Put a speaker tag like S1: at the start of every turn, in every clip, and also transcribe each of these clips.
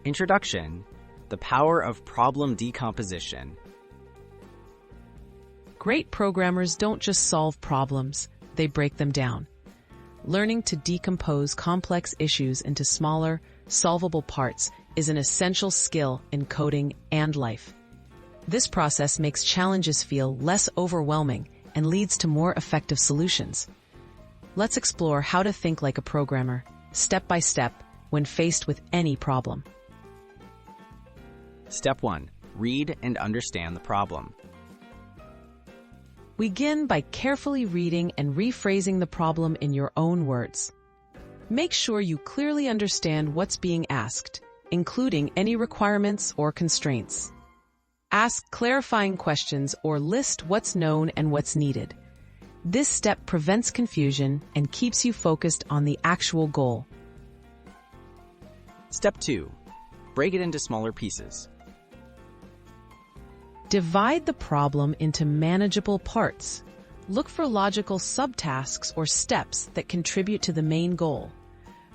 S1: Introduction: the power of problem decomposition.
S2: Great programmers don't just solve problems, they break them down. Learning to decompose complex issues into smaller, solvable parts is an essential skill in coding and life. This process makes challenges feel less overwhelming and leads to more effective solutions. Let's explore how to think like a programmer, step by step, when faced with any problem.
S1: Step 1. Read and understand the problem.
S2: Begin by carefully reading and rephrasing the problem in your own words. Make sure you clearly understand what's being asked, including any requirements or constraints. Ask clarifying questions or list what's known and what's needed. This step prevents confusion and keeps you focused on the actual goal.
S1: Step 2. Break it into smaller pieces.
S2: Divide the problem into manageable parts. Look for logical subtasks or steps that contribute to the main goal.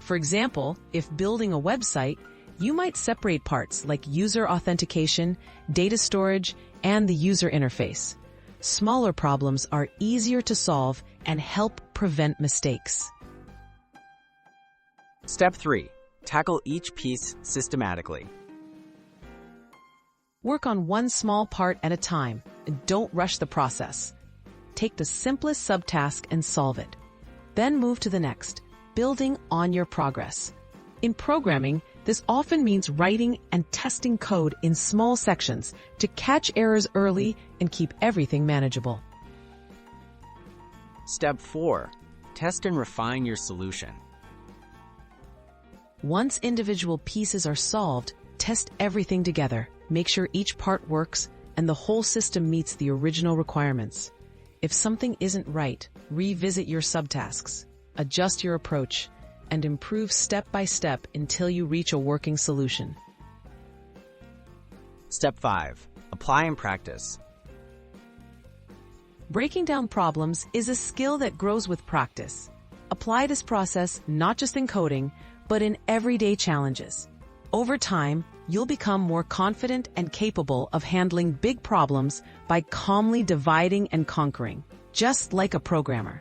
S2: For example, if building a website, you might separate parts like user authentication, data storage, and the user interface. Smaller problems are easier to solve and help prevent mistakes.
S1: Step 3. Tackle each piece systematically.
S2: Work on one small part at a time and don't rush the process. Take the simplest subtask and solve it. Then move to the next, building on your progress. In programming, this often means writing and testing code in small sections to catch errors early and keep everything manageable.
S1: Step 4. Test and refine your solution.
S2: Once individual pieces are solved, test everything together. Make sure each part works and the whole system meets the original requirements. If something isn't right, revisit your subtasks, adjust your approach, and improve step by step until you reach a working solution.
S1: Step 5. Apply and practice.
S2: Breaking down problems is a skill that grows with practice. Apply this process not just in coding, but in everyday challenges. Over time, you'll become more confident and capable of handling big problems by calmly dividing and conquering, just like a programmer.